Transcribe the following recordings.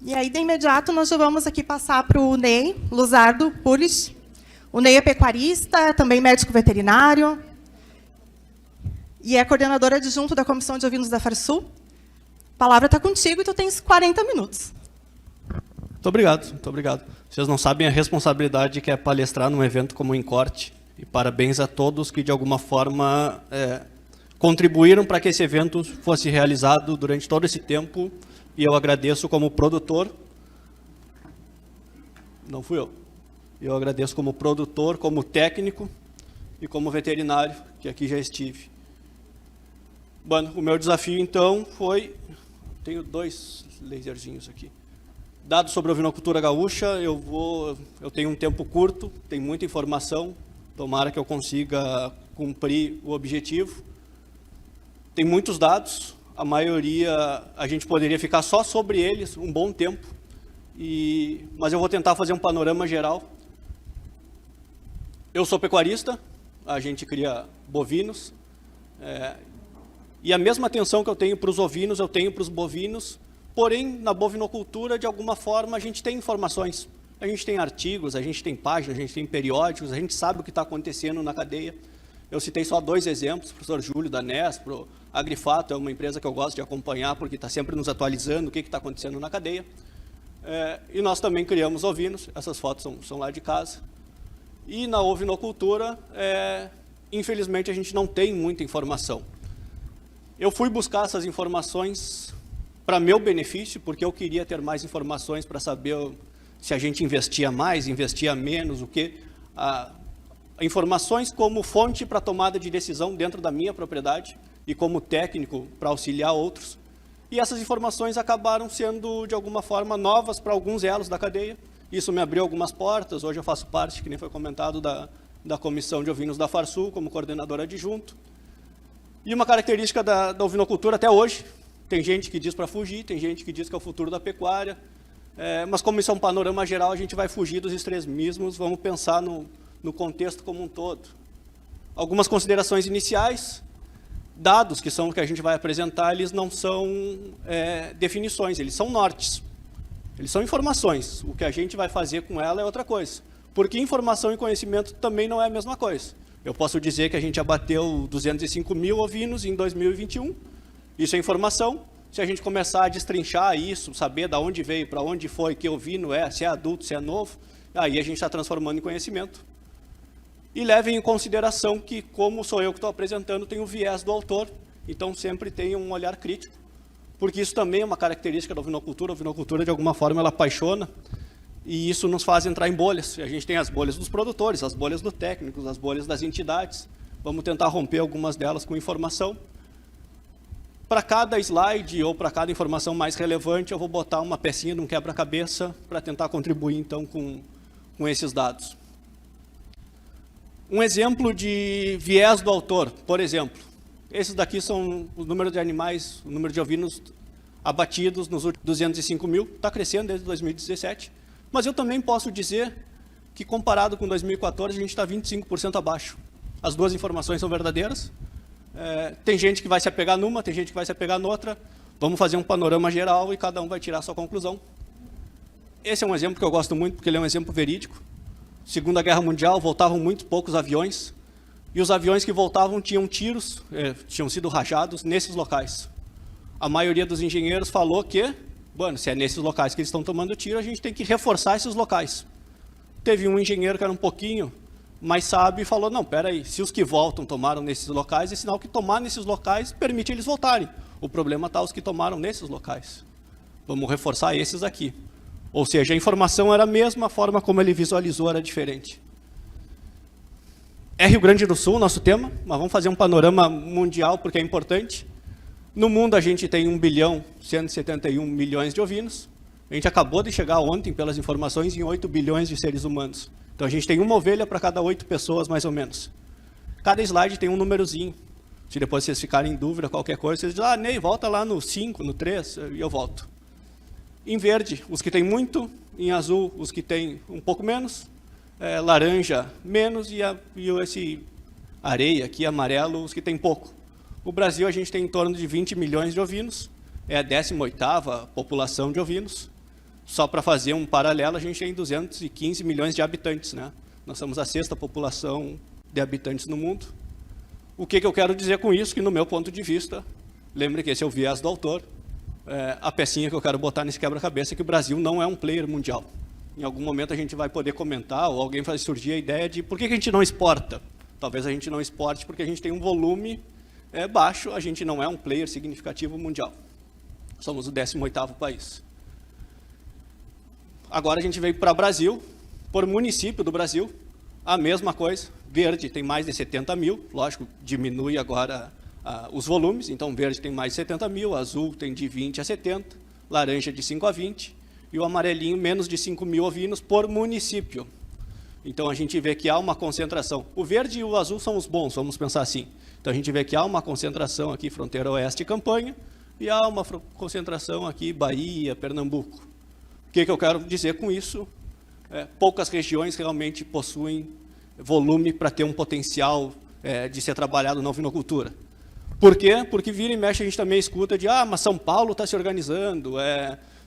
E aí, de imediato, nós já vamos aqui passar para o Ney Luzardo Pulich. O Ney é pecuarista, também médico veterinário, e é coordenador adjunto da Comissão de Ovinos da Farsul. A palavra está contigo e tu tens 40 minutos. Muito obrigado, muito obrigado. Vocês não sabem a responsabilidade que é palestrar num evento como o Incorte. E parabéns a todos que, de alguma forma, contribuíram para que esse evento fosse realizado durante todo esse tempo. E eu agradeço como produtor. Não fui eu. Eu agradeço como produtor, como técnico e como veterinário, que aqui já estive. Bom, o meu desafio, então, foi... Tenho 2 laserzinhos aqui. Dados sobre a ovinocultura gaúcha, eu tenho um tempo curto, tem muita informação, tomara que eu consiga cumprir o objetivo. Tem muitos dados, a maioria a gente poderia ficar só sobre eles um bom tempo, mas eu vou tentar fazer um panorama geral. Eu sou pecuarista, a gente cria bovinos, e a mesma atenção que eu tenho para os ovinos, eu tenho para os bovinos. Porém, na bovinocultura, de alguma forma, a gente tem informações. A gente tem artigos, a gente tem páginas, a gente tem periódicos, a gente sabe o que está acontecendo na cadeia. Eu citei só 2 exemplos, o professor Júlio da Nespro, a Agrifato é uma empresa que eu gosto de acompanhar, porque está sempre nos atualizando o que está acontecendo na cadeia. E nós também criamos ovinos, essas fotos são lá de casa. E na ovinocultura, infelizmente, a gente não tem muita informação. Eu fui buscar essas informações para meu benefício, porque eu queria ter mais informações para saber se a gente investia mais, investia menos, o que. Informações como fonte para tomada de decisão dentro da minha propriedade e como técnico para auxiliar outros. E essas informações acabaram sendo, de alguma forma, novas para alguns elos da cadeia. Isso me abriu algumas portas. Hoje eu faço parte, que nem foi comentado, da Comissão de Ovinos da Farsul, como coordenador adjunto. E uma característica da ovinocultura até hoje, tem gente que diz para fugir, tem gente que diz que é o futuro da pecuária, mas como isso é um panorama geral, a gente vai fugir dos extremismos, vamos pensar no contexto como um todo. Algumas considerações iniciais, dados que são o que a gente vai apresentar, eles não são definições, eles são nortes, eles são informações. O que a gente vai fazer com ela é outra coisa, porque informação e conhecimento também não é a mesma coisa. Eu posso dizer que a gente abateu 205 mil ovinos em 2021, isso é informação. Se a gente começar a destrinchar isso, saber de onde veio, para onde foi, que ovino se é adulto, se é novo, aí a gente está transformando em conhecimento. E levem em consideração que, como sou eu que estou apresentando, tem o viés do autor, então sempre tem um olhar crítico, porque isso também é uma característica da ovinocultura. A ovinocultura, de alguma forma, ela apaixona, e isso nos faz entrar em bolhas. A gente tem as bolhas dos produtores, as bolhas dos técnicos, as bolhas das entidades. Vamos tentar romper algumas delas com informação. Para cada slide ou para cada informação mais relevante, eu vou botar uma pecinha de um quebra-cabeça para tentar contribuir, então, com esses dados. Um exemplo de viés do autor, por exemplo. Esses daqui são o número de animais, o número de ovinos abatidos nos últimos 205 mil. Está crescendo desde 2017. Mas eu também posso dizer que, comparado com 2014, a gente está 25% abaixo. As 2 informações são verdadeiras. Tem gente que vai se apegar numa, tem gente que vai se apegar noutra. Vamos fazer um panorama geral e cada um vai tirar a sua conclusão. Esse é um exemplo que eu gosto muito, porque ele é um exemplo verídico. Segunda Guerra Mundial, voltavam muito poucos aviões, e os aviões que voltavam tinham tiros, tinham sido rajados nesses locais. A maioria dos engenheiros falou que, bueno, se é nesses locais que eles estão tomando tiro, a gente tem que reforçar esses locais. Teve um engenheiro que era um pouquinho mais sábio e falou, não, peraí, se os que voltam tomaram nesses locais, é sinal que tomar nesses locais permite eles voltarem. O problema está os que tomaram nesses locais. Vamos reforçar esses aqui. Ou seja, a informação era a mesma, a forma como ele visualizou era diferente. É Rio Grande do Sul, nosso tema, mas vamos fazer um panorama mundial, porque é importante. No mundo, a gente tem 1.171 milhões de ovinos. A gente acabou de chegar ontem, pelas informações, em 8 bilhões de seres humanos. Então, a gente tem uma ovelha para cada 8 pessoas, mais ou menos. Cada slide tem um númerozinho. Se depois vocês ficarem em dúvida, qualquer coisa, vocês dizem, Ney, volta lá no 5, no 3, e eu volto. Em verde, os que têm muito. Em azul, os que têm um pouco menos. Laranja, menos. E esse areia aqui, amarelo, os que têm pouco. O Brasil, a gente tem em torno de 20 milhões de ovinos. É a 18ª população de ovinos. Só para fazer um paralelo, a gente tem 215 milhões de habitantes, né? Nós somos a 6ª população de habitantes no mundo. O que eu quero dizer com isso? Que, no meu ponto de vista, lembre que esse é o viés do autor, a pecinha que eu quero botar nesse quebra-cabeça é que o Brasil não é um player mundial. Em algum momento a gente vai poder comentar, ou alguém vai surgir a ideia de por que a gente não exporta. Talvez a gente não exporte porque a gente tem um volume baixo, a gente não é um player significativo mundial. Somos o 18º país. Agora a gente veio para o Brasil, por município do Brasil, a mesma coisa. Verde tem mais de 70 mil, lógico, diminui agora os volumes, então verde tem mais de 70 mil, azul tem de 20 a 70, laranja de 5 a 20, e o amarelinho menos de 5 mil ovinos por município. Então a gente vê que há uma concentração. O verde e o azul são os bons, vamos pensar assim. Então a gente vê que há uma concentração aqui, fronteira oeste e Campanha, e há uma concentração aqui, Bahia, Pernambuco. O que eu quero dizer com isso? Poucas regiões realmente possuem volume para ter um potencial de ser trabalhado na ovinocultura. Por quê? Porque vira e mexe a gente também escuta de mas São Paulo está se organizando,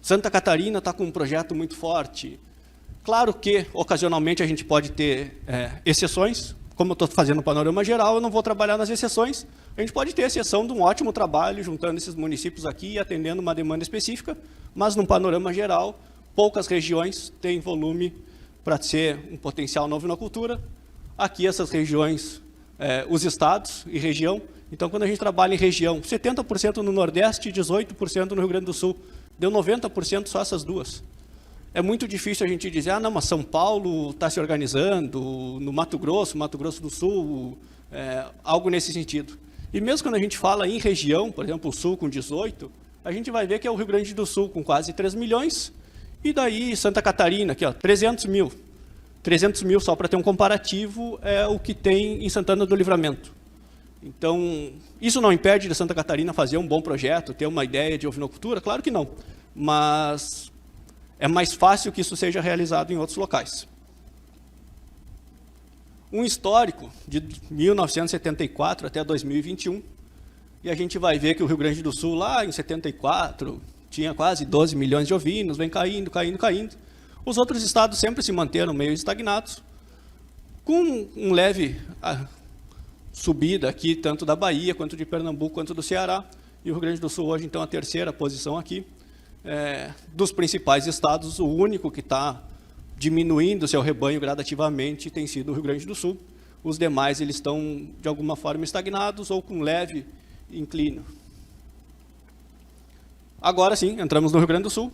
Santa Catarina está com um projeto muito forte. Claro que, ocasionalmente, a gente pode ter exceções. Como eu estou fazendo o panorama geral, eu não vou trabalhar nas exceções. A gente pode ter exceção de um ótimo trabalho, juntando esses municípios aqui e atendendo uma demanda específica, mas, num panorama geral, poucas regiões têm volume para ser um potencial na ovinocultura. Aqui, essas regiões, os estados e região. Então, quando a gente trabalha em região, 70% no Nordeste e 18% no Rio Grande do Sul. Deu 90% só essas duas. É muito difícil a gente dizer, não, mas São Paulo está se organizando, no Mato Grosso do Sul, algo nesse sentido. E mesmo quando a gente fala em região, por exemplo, o Sul com 18, a gente vai ver que é o Rio Grande do Sul com quase 3 milhões, e daí Santa Catarina, aqui, 300 mil. 300 mil, só para ter um comparativo, é o que tem em Santana do Livramento. Então, isso não impede de Santa Catarina fazer um bom projeto, ter uma ideia de ovinocultura? Claro que não, mas é mais fácil que isso seja realizado em outros locais. Um histórico de 1974 até 2021, e a gente vai ver que o Rio Grande do Sul, lá em 74, tinha quase 12 milhões de ovinos, vem caindo, caindo, caindo. Os outros estados sempre se manteram meio estagnados, com um leve subida aqui, tanto da Bahia, quanto de Pernambuco, quanto do Ceará. E o Rio Grande do Sul hoje, então, a 3ª posição aqui. Dos principais estados, o único que está diminuindo seu rebanho gradativamente tem sido o Rio Grande do Sul. Os demais, eles estão, de alguma forma, estagnados ou com leve inclínio. Agora sim, entramos no Rio Grande do Sul.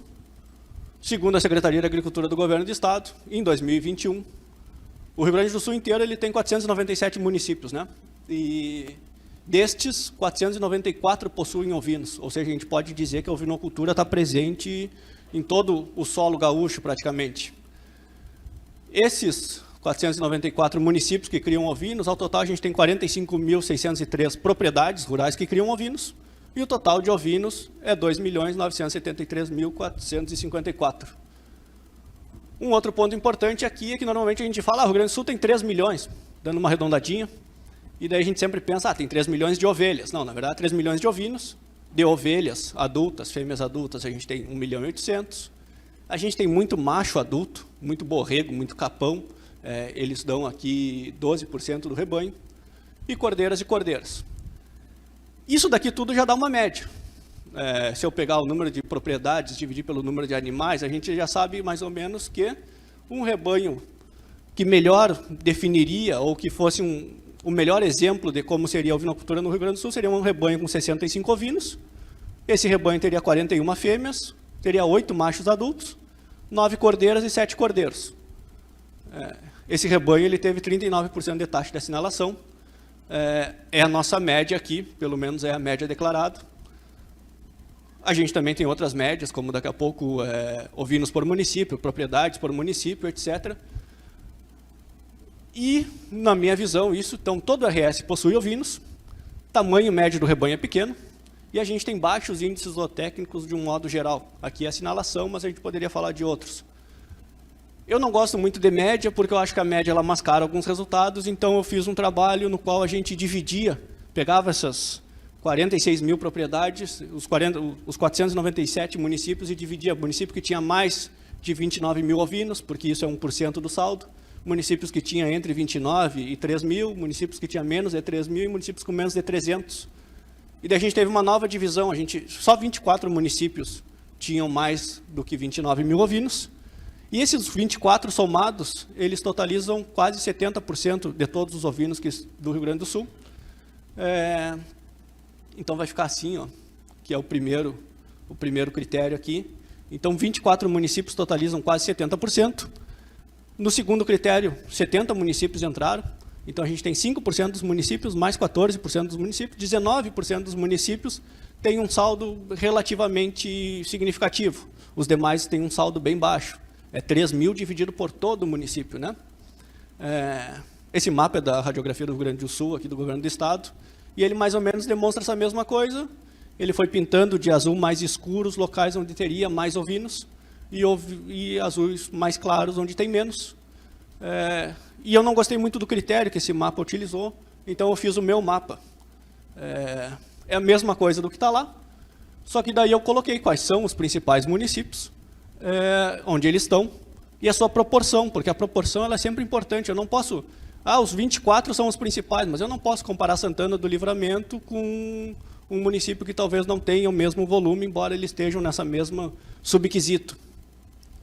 Segundo a Secretaria de Agricultura do Governo do Estado, em 2021, o Rio Grande do Sul inteiro ele tem 497 municípios, né? E destes, 494 possuem ovinos, ou seja, a gente pode dizer que a ovinocultura está presente em todo o solo gaúcho, praticamente. Esses 494 municípios que criam ovinos, ao total a gente tem 45.603 propriedades rurais que criam ovinos, e o total de ovinos é 2.973.454. Um outro ponto importante aqui é que normalmente a gente fala, o Rio Grande do Sul tem 3 milhões, dando uma arredondadinha, e daí a gente sempre pensa, tem 3 milhões de ovelhas. Não, na verdade, 3 milhões de ovinos, de ovelhas adultas, fêmeas adultas, a gente tem 1.800.000. A gente tem muito macho adulto, muito borrego, muito capão, eles dão aqui 12% do rebanho, e cordeiras e cordeiras. Isso daqui tudo já dá uma média. Se eu pegar o número de propriedades, dividir pelo número de animais, a gente já sabe mais ou menos que um rebanho que melhor definiria, ou que fosse o melhor exemplo de como seria a ovinocultura no Rio Grande do Sul, seria um rebanho com 65 ovinos. Esse rebanho teria 41 fêmeas, teria 8 machos adultos, 9 cordeiras e 7 cordeiros. Esse rebanho ele teve 39% de taxa de assinalação. É a nossa média aqui, pelo menos é a média declarada. A gente também tem outras médias, como daqui a pouco ovinos por município, propriedades por município, etc. E, na minha visão, então, todo RS possui ovinos, tamanho médio do rebanho é pequeno, e a gente tem baixos índices zootécnicos de um modo geral. Aqui é assinalação, mas a gente poderia falar de outros. Eu não gosto muito de média, porque eu acho que a média ela mascara alguns resultados, então eu fiz um trabalho no qual a gente dividia, pegava essas 46 mil propriedades, os 497 municípios, e dividia. O município que tinha mais de 29 mil ovinos, porque isso é 1% do saldo, municípios que tinham entre 29 e 3 mil, municípios que tinham menos de 3 mil e municípios com menos de 300. E daí a gente teve uma nova divisão, só 24 municípios tinham mais do que 29 mil ovinos, e esses 24 somados, eles totalizam quase 70% de todos os ovinos do Rio Grande do Sul. Então vai ficar assim, ó, que é o primeiro critério aqui. Então 24 municípios totalizam quase 70%. No segundo critério, 70 municípios entraram. Então a gente tem 5% dos municípios, mais 14% dos municípios, 19% dos municípios têm um saldo relativamente significativo. Os demais têm um saldo bem baixo. É 3 mil dividido por todo o município, né? Esse mapa é da radiografia do Rio Grande do Sul, aqui do governo do estado, e ele mais ou menos demonstra essa mesma coisa. Ele foi pintando de azul mais escuro os locais onde teria mais ovinos, e azuis mais claros onde tem menos. E eu não gostei muito do critério que esse mapa utilizou, então eu fiz o meu mapa. É a mesma coisa do que está lá, só que daí eu coloquei quais são os principais municípios, onde eles estão, e a sua proporção, porque a proporção ela é sempre importante. Eu não posso... os 24 são os principais, mas eu não posso comparar Santana do Livramento com um município que talvez não tenha o mesmo volume, embora eles estejam nessa mesma subquisito.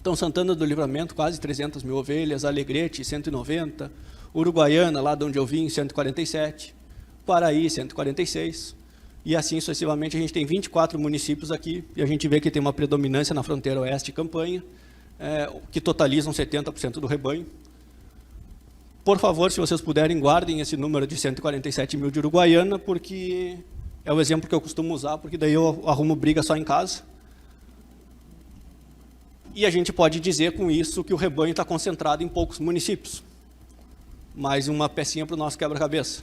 Então, Santana do Livramento, quase 300 mil ovelhas, Alegrete, 190, Uruguaiana, lá de onde eu vim, 147, Quaraí, 146, e assim sucessivamente. A gente tem 24 municípios aqui, e a gente vê que tem uma predominância na fronteira oeste e campanha, que totalizam 70% do rebanho. Por favor, se vocês puderem, guardem esse número de 147 mil de Uruguaiana, porque é o exemplo que eu costumo usar, porque daí eu arrumo briga só em casa. E a gente pode dizer com isso que o rebanho está concentrado em poucos municípios. Mais uma pecinha para o nosso quebra-cabeça.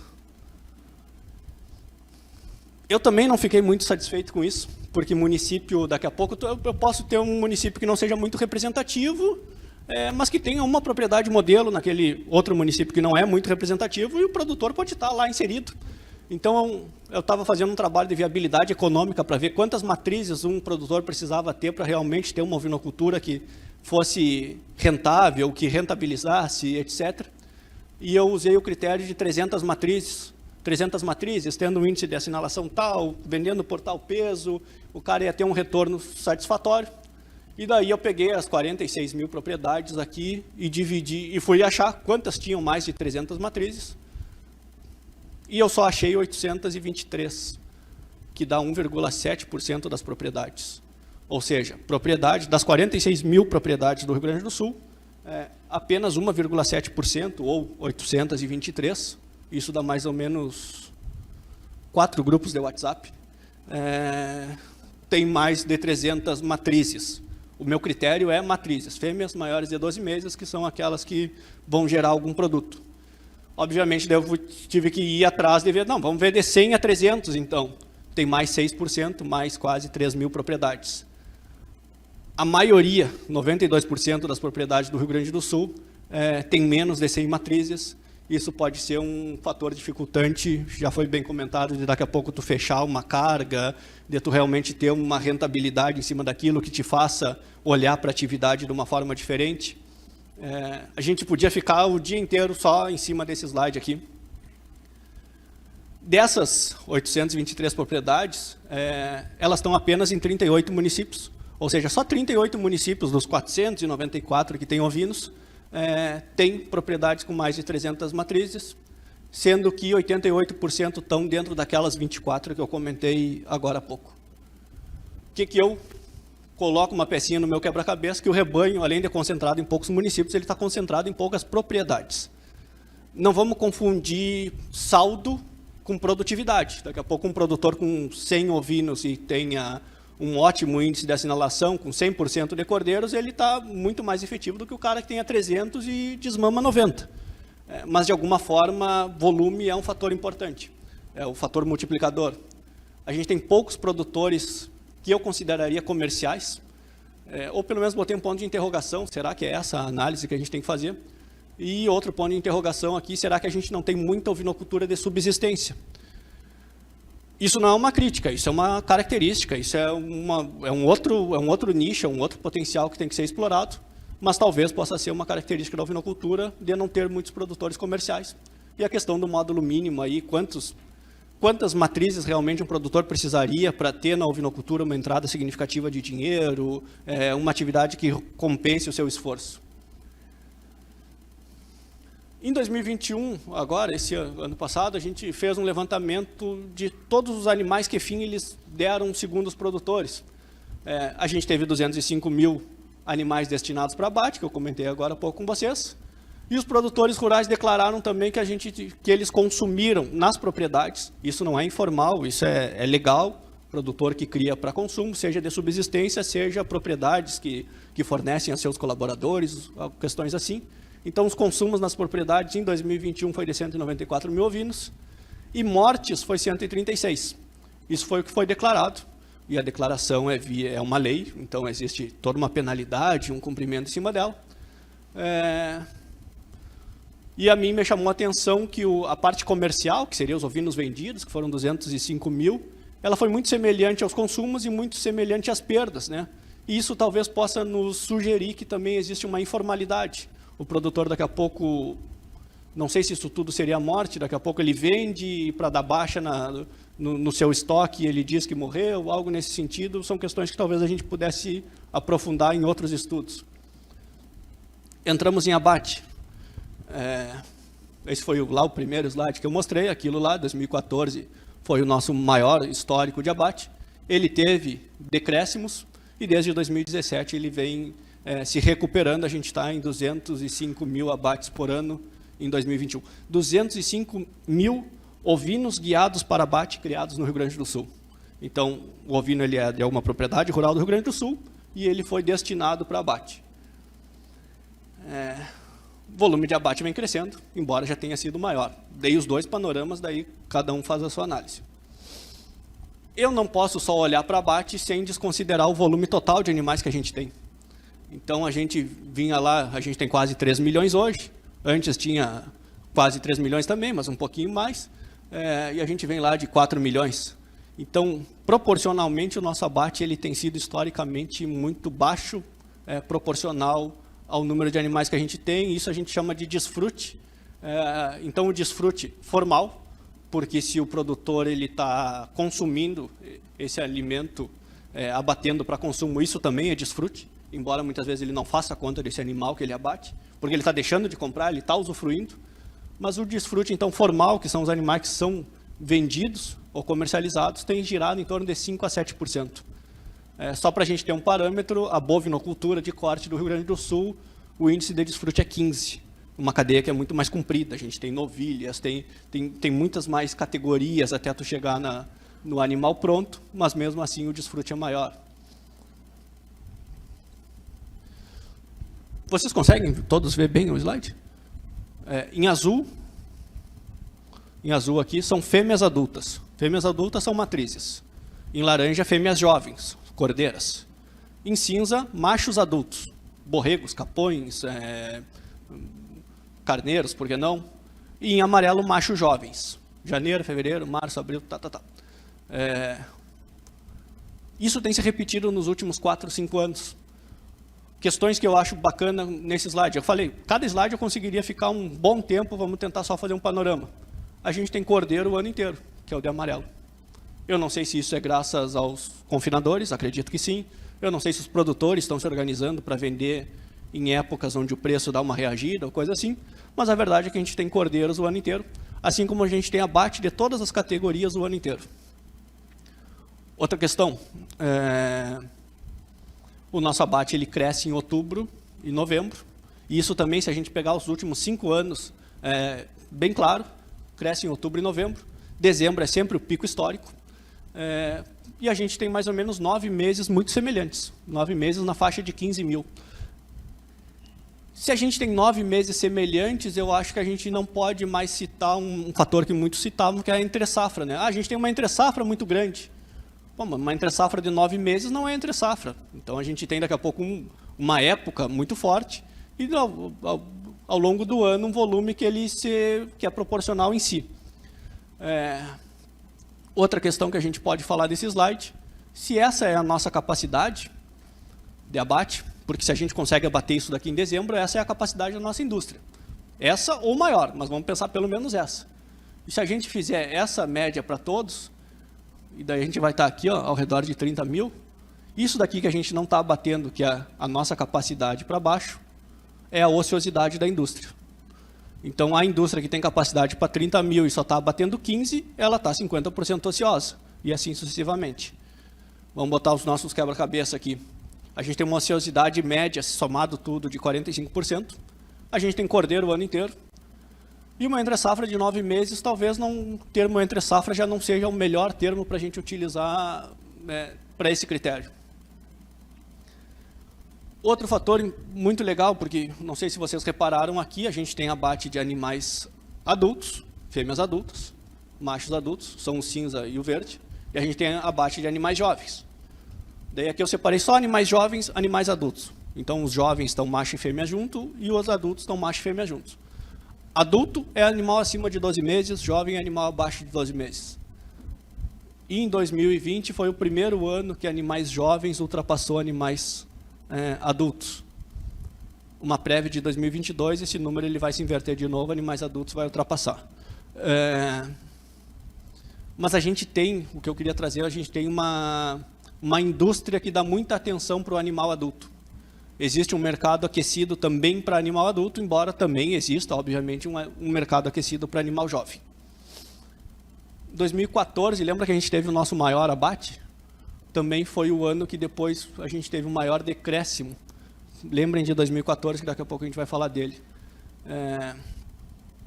Eu também não fiquei muito satisfeito com isso, porque município, daqui a pouco, eu posso ter um município que não seja muito representativo, mas que tenha uma propriedade modelo naquele outro município que não é muito representativo, e o produtor pode estar lá inserido. Então, eu estava fazendo um trabalho de viabilidade econômica para ver quantas matrizes um produtor precisava ter para realmente ter uma ovinocultura que fosse rentável, que rentabilizasse, etc. E eu usei o critério de 300 matrizes. 300 matrizes, tendo um índice de assinalação tal, vendendo por tal peso, o cara ia ter um retorno satisfatório. E daí eu peguei as 46 mil propriedades aqui e dividi, e fui achar quantas tinham mais de 300 matrizes. E eu só achei 823, que dá 1,7% das propriedades. Ou seja, propriedade das 46 mil propriedades do Rio Grande do Sul, apenas 1,7%, ou 823, isso dá mais ou menos 4 grupos de WhatsApp, tem mais de 300 matrizes. O meu critério é matrizes, fêmeas maiores de 12 meses, que são aquelas que vão gerar algum produto. Obviamente, eu tive que ir atrás de ver, não, vamos ver de 100 a 300, então. Tem mais 6%, mais quase 3 mil propriedades. A maioria, 92% das propriedades do Rio Grande do Sul, tem menos de 100 matrizes. Isso pode ser um fator dificultante, já foi bem comentado, de daqui a pouco tu fechar uma carga, de tu realmente ter uma rentabilidade em cima daquilo que te faça olhar para a atividade de uma forma diferente. A gente podia ficar o dia inteiro só em cima desse slide aqui. Dessas 823 propriedades, elas estão apenas em 38 municípios, ou seja, só 38 municípios dos 494 que têm ovinos, tem propriedades com mais de 300 matrizes, sendo que 88% estão dentro daquelas 24 que eu comentei agora há pouco. O que eu coloco uma pecinha no meu quebra-cabeça? Que o rebanho, além de concentrado em poucos municípios, ele está concentrado em poucas propriedades. Não vamos confundir saldo com produtividade. Daqui a pouco um produtor com 100 ovinos e tenha um ótimo índice de assinalação, com 100% de cordeiros, ele está muito mais efetivo do que o cara que tenha 300 e desmama 90. Mas, de alguma forma, volume é um fator importante, é o fator multiplicador. A gente tem poucos produtores que eu consideraria comerciais, ou pelo menos botei um ponto de interrogação, será que é essa a análise que a gente tem que fazer? E outro ponto de interrogação aqui, será que a gente não tem muita ovinocultura de subsistência? Isso não é uma crítica, isso é uma característica, isso é um outro nicho, é um outro potencial que tem que ser explorado, mas talvez possa ser uma característica da ovinocultura de não ter muitos produtores comerciais. E a questão do módulo mínimo, aí, quantas matrizes realmente um produtor precisaria para ter na ovinocultura uma entrada significativa de dinheiro, uma atividade que compense o seu esforço. Em 2021, agora, esse ano passado, a gente fez um levantamento de todos os animais que, enfim, eles deram segundo os produtores. A gente teve 205 mil animais destinados para abate, que eu comentei agora há pouco com vocês, e os produtores rurais declararam também que eles consumiram nas propriedades. Isso não é informal, isso é legal, produtor que cria para consumo, seja de subsistência, seja propriedades que fornecem a seus colaboradores, questões assim. Então, os consumos nas propriedades em 2021 foi de 194 mil ovinos e mortes foi 136. Isso foi o que foi declarado. E a declaração é uma lei, então existe toda uma penalidade, um cumprimento em cima dela. E a mim me chamou a atenção que a parte comercial, que seria os ovinos vendidos, que foram 205 mil, ela foi muito semelhante aos consumos e muito semelhante às perdas, né? E isso talvez possa nos sugerir que também existe uma informalidade. O produtor daqui a pouco, não sei se isso tudo seria morte, daqui a pouco ele vende para dar baixa no seu estoque, ele diz que morreu, algo nesse sentido. São questões que talvez a gente pudesse aprofundar em outros estudos. Entramos em abate. Esse foi lá o primeiro slide que eu mostrei, aquilo lá, 2014, foi o nosso maior histórico de abate. Ele teve decréscimos e desde 2017 ele vem se recuperando. A gente está em 205 mil abates por ano em 2021. 205 mil ovinos guiados para abate criados no Rio Grande do Sul. Então, o ovino ele é de uma propriedade rural do Rio Grande do Sul e ele foi destinado para abate. O volume de abate vem crescendo, embora já tenha sido maior. Dei os dois panoramas, daí cada um faz a sua análise. Eu não posso só olhar para abate sem desconsiderar o volume total de animais que a gente tem. Então, a gente vinha lá, a gente tem quase 3 milhões hoje, antes tinha quase 3 milhões também, mas um pouquinho mais, e a gente vem lá de 4 milhões. Então, proporcionalmente, o nosso abate ele tem sido historicamente muito baixo, proporcional ao número de animais que a gente tem. Isso a gente chama de desfrute. Então, o desfrute formal, porque se o produtor está consumindo esse alimento, abatendo para consumo, isso também é desfrute, embora muitas vezes ele não faça conta desse animal que ele abate, porque ele está deixando de comprar, ele está usufruindo. Mas o desfrute, então, formal, que são os animais que são vendidos ou comercializados, tem girado em torno de 5% a 7%. Só para a gente ter um parâmetro, a bovinocultura de corte do Rio Grande do Sul, o índice de desfrute é 15%. Uma cadeia que é muito mais comprida. A gente tem novilhas, tem muitas mais categorias até tu chegar no animal pronto, mas mesmo assim o desfrute é maior. Vocês conseguem todos ver bem o slide? Em azul aqui são fêmeas adultas. Fêmeas adultas são matrizes. Em laranja, fêmeas jovens, cordeiras. Em cinza, machos adultos, borregos, capões, carneiros, por que não? E em amarelo, machos jovens. Janeiro, fevereiro, março, abril, Isso tem se repetido nos últimos 4 ou 5 anos. Questões que eu acho bacana nesse slide. Eu falei, cada slide eu conseguiria ficar um bom tempo, vamos tentar só fazer um panorama. A gente tem cordeiro o ano inteiro, que é o de amarelo. Eu não sei se isso é graças aos confinadores, acredito que sim. Eu não sei se os produtores estão se organizando para vender em épocas onde o preço dá uma reagida ou coisa assim, mas a verdade é que a gente tem cordeiros o ano inteiro, assim como a gente tem abate de todas as categorias o ano inteiro. Outra questão, o nosso abate ele cresce em outubro e novembro, e isso também, se a gente pegar os últimos 5 anos, bem claro, cresce em outubro e novembro. Dezembro é sempre o pico histórico, e a gente tem mais ou menos 9 meses muito semelhantes, 9 meses na faixa de 15 mil. Se a gente tem 9 meses semelhantes, eu acho que a gente não pode mais citar um fator que muitos citavam, que é a entre-safra, né? A gente tem uma entre-safra muito grande. Bom, uma entre-safra de 9 meses não é entre-safra. Então, a gente tem daqui a pouco uma época muito forte e ao longo do ano um volume que é proporcional em si. Outra questão que a gente pode falar desse slide, se essa é a nossa capacidade de abate, porque se a gente consegue abater isso daqui em dezembro, essa é a capacidade da nossa indústria. Essa ou maior, mas vamos pensar pelo menos essa. E se a gente fizer essa média para todos, e daí a gente vai estar aqui ó, ao redor de 30 mil, isso daqui que a gente não está abatendo, que é a nossa capacidade para baixo, é a ociosidade da indústria. Então, a indústria que tem capacidade para 30 mil e só está abatendo 15, ela está 50% ociosa, e assim sucessivamente. Vamos botar os nossos quebra-cabeça aqui. A gente tem uma ociosidade média, somado tudo, de 45%. A gente tem cordeiro o ano inteiro. E uma entre-safra de 9 meses, talvez o termo entre-safra já não seja o melhor termo para a gente utilizar para esse critério. Outro fator muito legal, porque não sei se vocês repararam aqui, a gente tem abate de animais adultos, fêmeas adultas, machos adultos, são o cinza e o verde, e a gente tem abate de animais jovens. Daí aqui eu separei só animais jovens, animais adultos. Então os jovens estão macho e fêmea junto, e os adultos estão macho e fêmea juntos. Adulto é animal acima de 12 meses, jovem é animal abaixo de 12 meses. E em 2020 foi o primeiro ano que animais jovens ultrapassou animais adultos. Uma prévia de 2022, esse número ele vai se inverter de novo, animais adultos vai ultrapassar. Mas a gente tem, o que eu queria trazer, a gente tem uma indústria que dá muita atenção para o animal adulto. Existe um mercado aquecido também para animal adulto, embora também exista, obviamente, um mercado aquecido para animal jovem. 2014, lembra que a gente teve o nosso maior abate? Também foi o ano que depois a gente teve o maior decréscimo. Lembrem de 2014, que daqui a pouco a gente vai falar dele.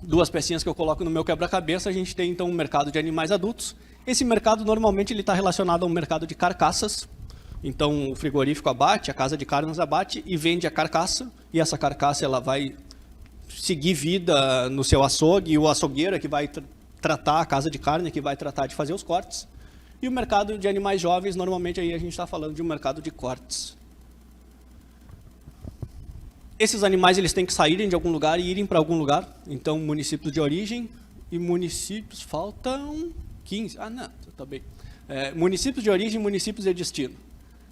Duas pecinhas que eu coloco no meu quebra-cabeça, a gente tem então um mercado de animais adultos. Esse mercado normalmente ele está relacionado ao mercado de carcaças. Então, o frigorífico abate, a casa de carnes abate e vende a carcaça, e essa carcaça ela vai seguir vida no seu açougue, e o açougueiro é que vai tratar a casa de carne, que vai tratar de fazer os cortes. E o mercado de animais jovens, normalmente aí a gente está falando de um mercado de cortes. Esses animais eles têm que saírem de algum lugar e irem para algum lugar. Então, municípios de origem e municípios, faltam 15. Ah, não, está bem. Municípios de origem e municípios de destino.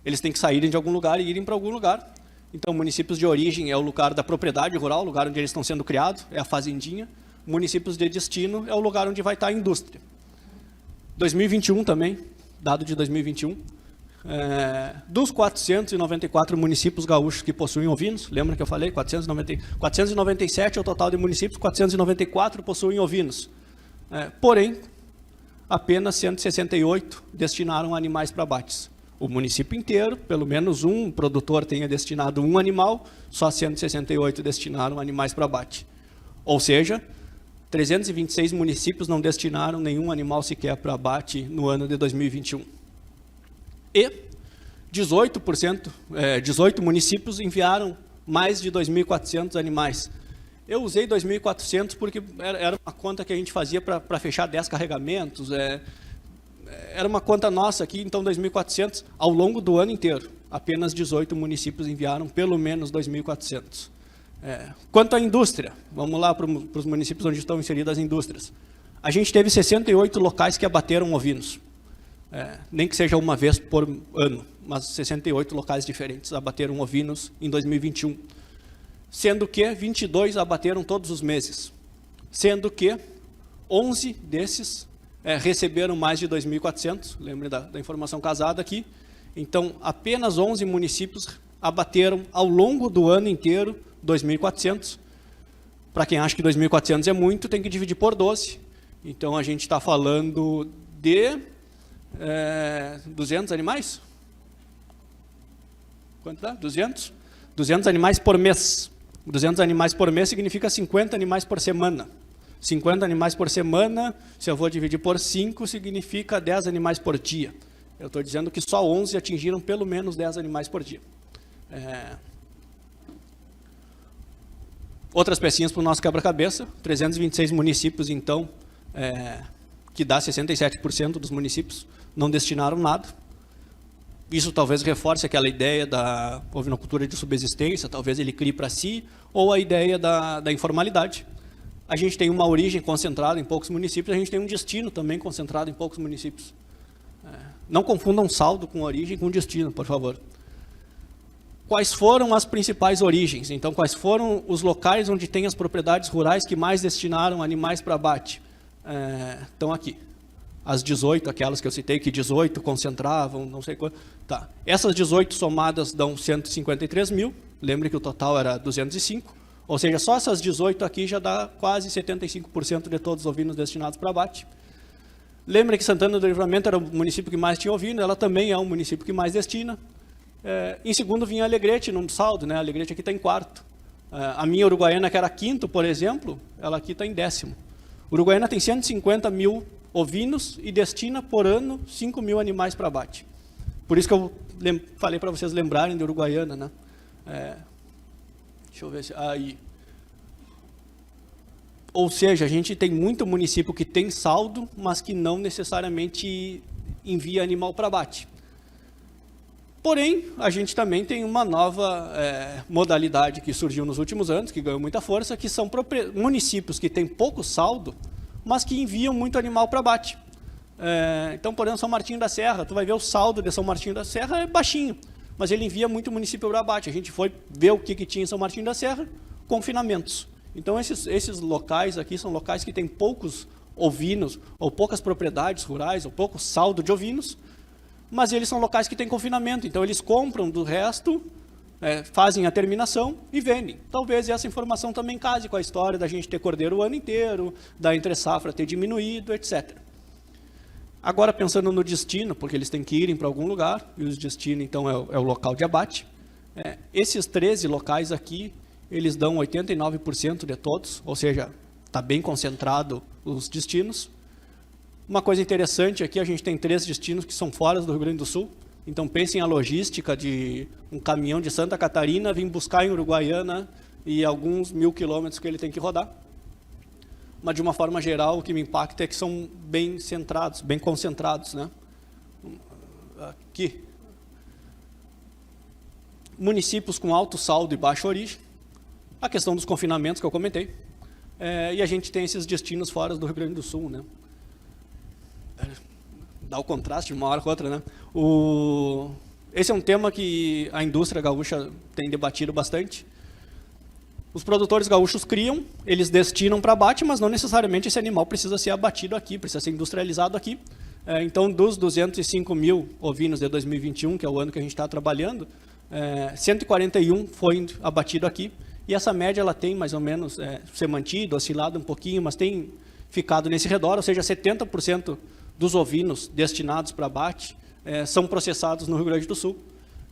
Eles têm que saírem de algum lugar e irem para algum lugar. Então, municípios de origem é o lugar da propriedade rural, o lugar onde eles estão sendo criados, é a fazendinha. Municípios de destino é o lugar onde vai estar a indústria. 2021 também, dado de 2021, dos 494 municípios gaúchos que possuem ovinos, lembra que eu falei? 497 é o total de municípios, 494 possuem ovinos. Porém, apenas 168 destinaram animais para abates. O município inteiro, pelo menos um produtor tenha destinado um animal, só 168 destinaram animais para abate. Ou seja, 326 municípios não destinaram nenhum animal sequer para abate no ano de 2021. E 18 municípios enviaram mais de 2.400 animais. Eu usei 2.400 porque era uma conta que a gente fazia para fechar 10 carregamentos, era uma conta nossa aqui, então 2.400 ao longo do ano inteiro. Apenas 18 municípios enviaram pelo menos 2.400. Quanto à indústria, vamos lá para os municípios onde estão inseridas as indústrias. A gente teve 68 locais que abateram ovinos. Nem que seja uma vez por ano, mas 68 locais diferentes abateram ovinos em 2021. Sendo que 22 abateram todos os meses. Sendo que 11 desses receberam mais de 2.400, lembre da informação casada aqui. Então, apenas 11 municípios abateram ao longo do ano inteiro 2.400. Para quem acha que 2.400 é muito, tem que dividir por 12. Então, a gente está falando de 200 animais? Quanto dá? 200? 200 animais por mês. 200 animais por mês significa 50 animais por semana. 50 animais por semana, se eu vou dividir por 5, significa 10 animais por dia. Eu estou dizendo que só 11 atingiram pelo menos 10 animais por dia. Outras pecinhas para o nosso quebra-cabeça, 326 municípios, então, que dá 67% dos municípios, não destinaram nada. Isso talvez reforce aquela ideia da ovinocultura de subsistência, talvez ele crie para si, ou a ideia da informalidade. a gente tem uma origem concentrada em poucos municípios, a gente tem um destino também concentrado em poucos municípios. Não confundam saldo com origem com destino, por favor. Quais foram as principais origens? Então, quais foram os locais onde tem as propriedades rurais que mais destinaram animais para abate? Estão aqui. As 18, aquelas que eu citei, que 18 concentravam, não sei quanto. Tá. Essas 18 somadas dão 153 mil, lembre que o total era 205, ou seja, só essas 18 aqui já dá quase 75% de todos os ovinos destinados para abate. Lembre que Santana do Livramento era o município que mais tinha ovino, ela também é o município que mais destina. Em segundo vinha Alegrete, no saldo, né? Alegrete aqui está em quarto. A minha Uruguaiana, que era quinto, por exemplo, ela aqui está em 10º. Uruguaiana tem 150 mil ovinos e destina por ano 5 mil animais para abate. Por isso que eu falei para vocês lembrarem de Uruguaiana, né? Deixa eu ver se... Aí. Ou seja, a gente tem muito município que tem saldo, mas que não necessariamente envia animal para abate. Porém, a gente também tem uma nova modalidade que surgiu nos últimos anos, que ganhou muita força, que são municípios que têm pouco saldo, mas que enviam muito animal para abate. Então, por exemplo, São Martinho da Serra, tu vai ver o saldo de São Martinho da Serra é baixinho, mas ele envia muito município para abate. A gente foi ver o que tinha em São Martinho da Serra, confinamentos. Então, esses locais aqui são locais que têm poucos ovinos, ou poucas propriedades rurais, ou pouco saldo de ovinos, mas eles são locais que têm confinamento, então eles compram do resto, fazem a terminação e vendem. Talvez essa informação também case com a história da gente ter cordeiro o ano inteiro, da entre-safra ter diminuído, etc. Agora, pensando no destino, porque eles têm que irem para algum lugar, e o destino, então, é o local de abate, esses 13 locais aqui, eles dão 89% de todos, ou seja, está bem concentrado os destinos. Uma coisa interessante aqui, a gente tem 3 destinos que são fora do Rio Grande do Sul. Então, pensem a logística de um caminhão de Santa Catarina vir buscar em Uruguaiana e alguns 1000 quilômetros que ele tem que rodar. Mas, de uma forma geral, o que me impacta é que são bem centrados, bem concentrados, né? Aqui. Municípios com alto saldo e baixa origem. A questão dos confinamentos que eu comentei. E a gente tem esses destinos fora do Rio Grande do Sul, né? Dá o contraste de uma hora com outra, né? Esse é um tema que a indústria gaúcha tem debatido bastante. Os produtores gaúchos criam, eles destinam para abate, mas não necessariamente esse animal precisa ser abatido aqui, precisa ser industrializado aqui. Então, dos 205 mil ovinos de 2021, que é o ano que a gente está trabalhando, 141 foi abatido aqui. E essa média ela tem mais ou menos ser mantida, oscilado um pouquinho, mas tem ficado nesse redor, ou seja, 70% dos ovinos destinados para abate são processados no Rio Grande do Sul.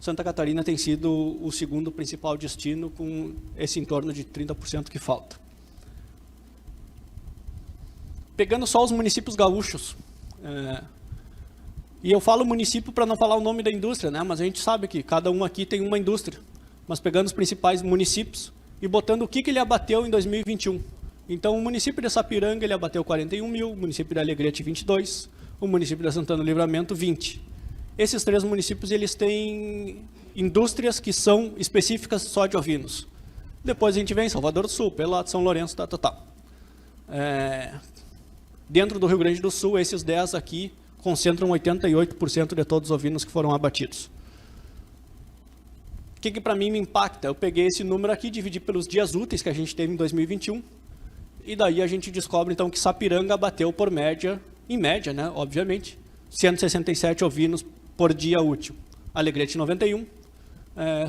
Santa Catarina tem sido o segundo principal destino, com esse em torno de 30% que falta. Pegando só os municípios gaúchos, e eu falo município para não falar o nome da indústria, né? Mas a gente sabe que cada um aqui tem uma indústria. Mas pegando os principais municípios e botando o que ele abateu em 2021. Então, o município de Sapiranga ele abateu 41 mil, o município de Alegrete 22, o município de Santana do Livramento 20. Esses 3 municípios eles têm indústrias que são específicas só de ovinos. Depois a gente vem em Salvador do Sul, Pelotas, São Lourenço, Dentro do Rio Grande do Sul, esses 10 aqui concentram 88% de todos os ovinos que foram abatidos. O que para mim me impacta? Eu peguei esse número aqui, dividi pelos dias úteis que a gente teve em 2021, e daí a gente descobre então que Sapiranga abateu por média, em média, né, obviamente, 167 ovinos por dia útil. Alegrete 91,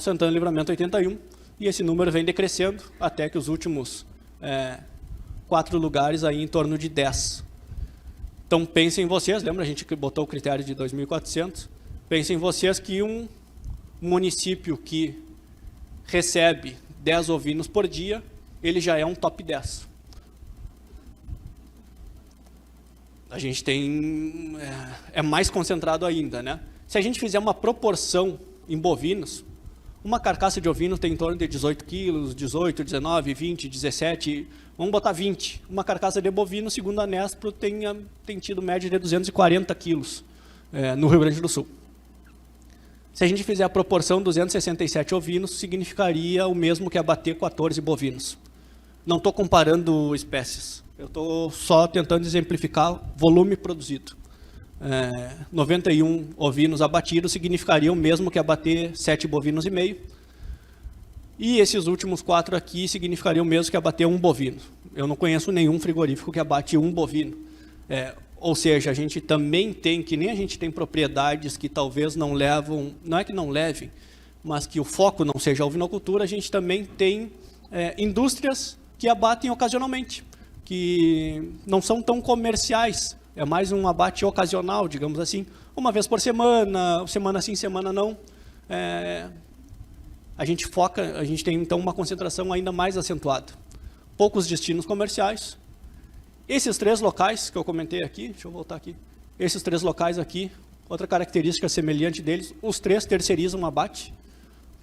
Santana do Livramento 81, e esse número vem decrescendo até que os últimos 4 lugares aí em torno de 10. Então pensem vocês, lembra a gente que botou o critério de 2.400? Pensem vocês que um município que recebe 10 ovinos por dia, ele já é um top 10. A gente tem... é mais concentrado ainda, né? Se a gente fizer uma proporção em bovinos, uma carcaça de ovino tem em torno de 18 quilos, 18, 19, 20, 17, vamos botar 20. Uma carcaça de bovino, segundo a Nespro, tem tido média de 240 quilos no Rio Grande do Sul. Se a gente fizer a proporção 267 ovinos, significaria o mesmo que abater 14 bovinos. não estou comparando espécies. Eu estou só tentando exemplificar volume produzido. 91 ovinos abatidos significaria o mesmo que abater 7 bovinos e meio. E esses últimos 4 aqui significariam o mesmo que abater 1 bovino. Eu não conheço nenhum frigorífico que abate 1 bovino. Ou seja, a gente também tem, que nem a gente tem propriedades que talvez não levam, não é que não levem, mas que o foco não seja a ovinocultura, a gente também tem indústrias que abatem ocasionalmente, que não são tão comerciais, é mais um abate ocasional, digamos assim, uma vez por semana, semana sim, semana não. A gente foca, a gente tem então uma concentração ainda mais acentuada. Poucos destinos comerciais. Esses 3 locais que eu comentei aqui, deixa eu voltar aqui, esses 3 locais aqui, outra característica semelhante deles, os 3 terceirizam o abate,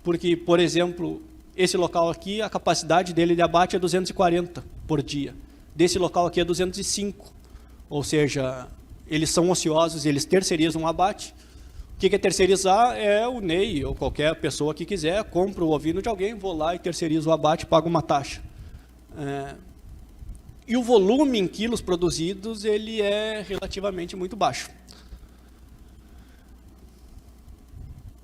porque, por exemplo, esse local aqui, a capacidade dele de abate é 240 por dia. Desse local aqui é 205. Ou seja, eles são ociosos, eles terceirizam o abate. O que é terceirizar? É o NEI, ou qualquer pessoa que quiser, compra o ovino de alguém, vou lá e terceirizo o abate, pago uma taxa. E o volume em quilos produzidos, ele é relativamente muito baixo.